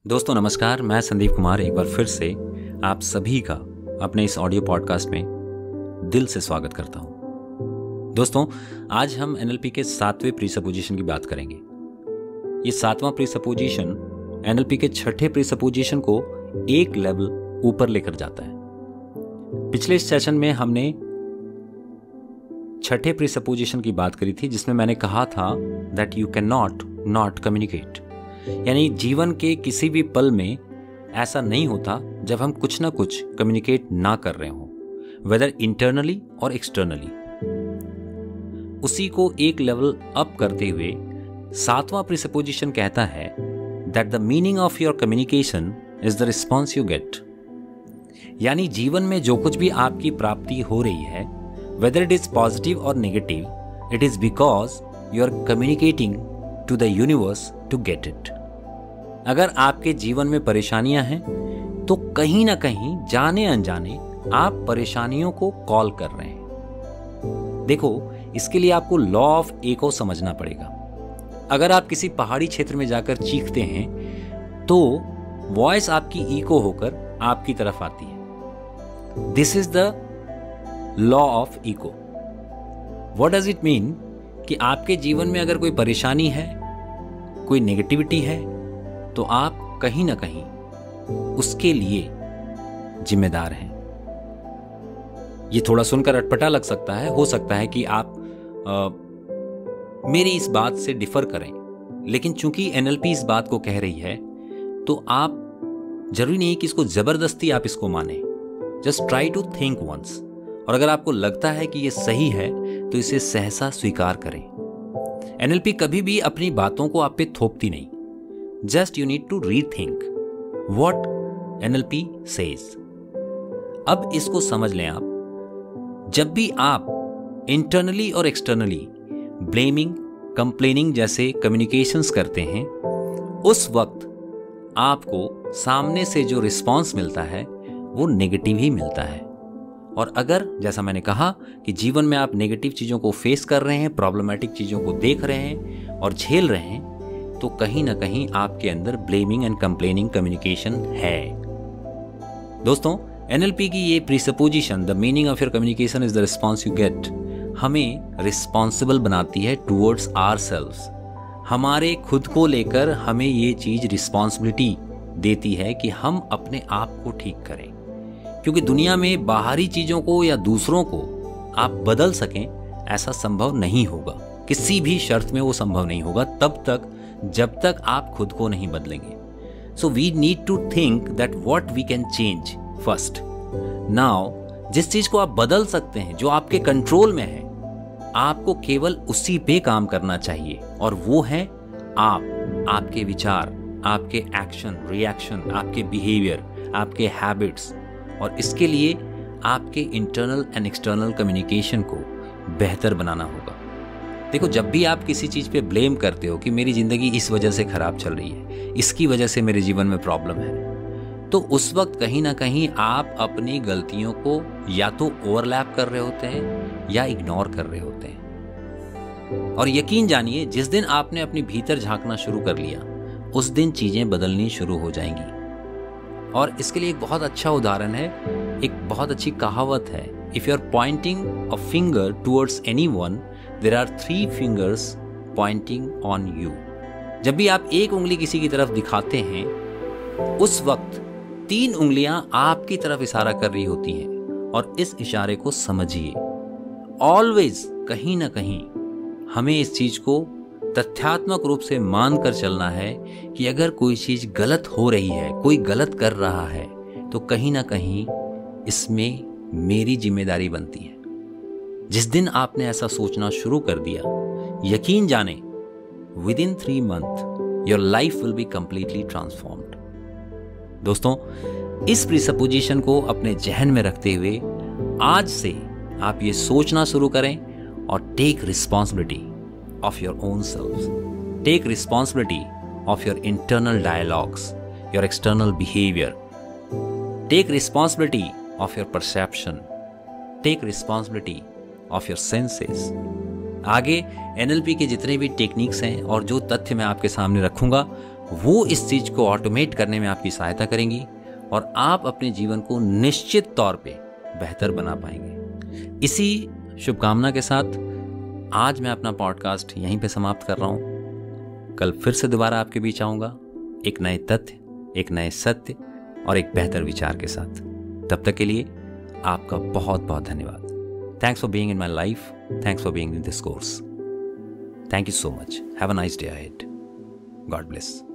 दोस्तों नमस्कार, मैं संदीप कुमार एक बार फिर से आप सभी का अपने इस ऑडियो पॉडकास्ट में दिल से स्वागत करता हूं। दोस्तों, आज हम एनएलपी के 7वें प्रीसपोजिशन की बात करेंगे। ये 7वां प्रीसपोजिशन एनएलपी के 6ठे प्रीसपोजिशन को एक लेवल ऊपर लेकर जाता है। पिछले सेशन में हमने 6ठे प्रीसपोजिशन की बात करी थी, जिसमें मैंने कहा था that you can not communicate, यानी जीवन के किसी भी पल में ऐसा नहीं होता जब हम कुछ ना कुछ कम्युनिकेट ना कर रहे हों, वेदर इंटरनली और एक्सटर्नली। उसी को एक लेवल अप करते हुए 7वां प्रीसपोजिशन कहता है that the meaning of your communication is the response you gate. यानी जीवन में जो कुछ भी आपकी प्राप्ति हो रही है, वेदर इट इज पॉजिटिव और negative, it is because you are communicating to the universe to get it. अगर आपके जीवन में परेशानियां हैं तो कहीं ना कहीं जाने अनजाने आप परेशानियों को कॉल कर रहे हैं। देखो, इसके लिए आपको लॉ ऑफ एको समझना पड़ेगा। अगर आप किसी पहाड़ी क्षेत्र में जाकर चीखते हैं तो वॉइस आपकी इको होकर आपकी तरफ आती है। This is the law of echo. What does it mean कि आपके जीवन में अगर कोई परेशानी है, कोई नेगेटिविटी है, तो आप कहीं ना कहीं उसके लिए जिम्मेदार हैं। ये थोड़ा सुनकर अटपटा लग सकता है, हो सकता है कि आप मेरी इस बात से डिफर करें, लेकिन चूंकि एनएलपी इस बात को कह रही है तो आप जरूरी नहीं कि इसको जबरदस्ती आप इसको माने। Just try to think once, और अगर आपको लगता है कि ये सही है तो इसे सहसा स्वीकार करें। एनएलपी कभी भी अपनी बातों को आप पे थोपती नहीं। Just you need to rethink what NLP says. अब इसको समझ लें आप। जब भी आप इंटरनली और एक्सटर्नली ब्लेमिंग, कंप्लेनिंग जैसे कम्युनिकेशंस करते हैं, उस वक्त आपको सामने से जो रिस्पॉन्स मिलता है वो नेगेटिव ही मिलता है। और अगर, जैसा मैंने कहा, कि जीवन में आप नेगेटिव चीज़ों को फेस कर रहे हैं, प्रॉब्लमेटिक चीज़ों को देख रहे हैं और झेल रहे हैं, तो कहीं ना कहीं आपके अंदर ब्लेमिंग एंड कंप्लेनिंग कम्युनिकेशन है। दोस्तों, एनएलपी की ये presupposition, the meaning of your communication is the response you get, हमें रिस्पॉन्सिबल बनाती है टूवर्ड्स आवरसेल्व्स। हमारे खुद को लेकर हमें ये चीज़ रिस्पॉन्सिबिलिटी देती है कि हम अपने आप को ठीक करें। क्योंकि दुनिया में बाहरी चीजों को या दूसरों को आप बदल सकें, ऐसा संभव नहीं होगा। किसी भी शर्त में वो संभव नहीं होगा तब तक जब तक आप खुद को नहीं बदलेंगे। So we need to think that what we can change first. Now, जिस चीज को आप बदल सकते हैं, जो आपके कंट्रोल में है, आपको केवल उसी पे काम करना चाहिए, और वो है आप, आपके विचार, आपके एक्शन, रिएक्शन, आपके बिहेवियर, आपके हैबिट्स। और इसके लिए आपके इंटरनल एंड एक्सटर्नल कम्युनिकेशन को बेहतर बनाना होगा। देखो, जब भी आप किसी चीज़ पे ब्लेम करते हो कि मेरी ज़िंदगी इस वजह से ख़राब चल रही है, इसकी वजह से मेरे जीवन में प्रॉब्लम है, तो उस वक्त कहीं ना कहीं आप अपनी गलतियों को या तो ओवरलैप कर रहे होते हैं या इग्नोर कर रहे होते हैं। और यकीन जानिए, जिस दिन आपने अपने भीतर झांकना शुरू कर लिया, उस दिन चीज़ें बदलनी शुरू हो जाएंगी। और इसके लिए एक बहुत अच्छा उदाहरण है, एक बहुत अच्छी कहावत है, if you are pointing a finger towards anyone, there are 3 fingers pointing on you. जब भी आप एक उंगली किसी की तरफ दिखाते हैं, उस वक्त 3 उंगलियां आपकी तरफ इशारा कर रही होती हैं, और इस इशारे को समझिए। ऑलवेज कहीं ना कहीं हमें इस चीज को तथ्यात्मक रूप से मानकर चलना है कि अगर कोई चीज गलत हो रही है, कोई गलत कर रहा है, तो कहीं ना कहीं इसमें मेरी जिम्मेदारी बनती है। जिस दिन आपने ऐसा सोचना शुरू कर दिया, यकीन जाने within 3 months your life will be completely transformed. दोस्तों, इस प्रीसपोजिशन को अपने जहन में रखते हुए आज से आप ये सोचना शुरू करें और take responsibility of your own selves. Take responsibility of your internal dialogues, your external behavior. Take responsibility of your perception. Take responsibility of your senses. आगे एनएलपी के जितने भी टेक्निक्स हैं और जो तथ्य मैं आपके सामने रखूंगा, वो इस चीज को ऑटोमेट करने में आपकी सहायता करेंगी और आप अपने जीवन को निश्चित तौर पे बेहतर बना पाएंगे। इसी शुभकामना के साथ आज मैं अपना पॉडकास्ट यहीं पे समाप्त कर रहा हूं। कल फिर से दोबारा आपके बीच आऊंगा एक नए तथ्य, एक नए सत्य और एक बेहतर विचार के साथ। तब तक के लिए आपका बहुत बहुत धन्यवाद। Thanks for being in my life, thanks for being in this course. Thank you so much. Have a nice day ahead. God bless.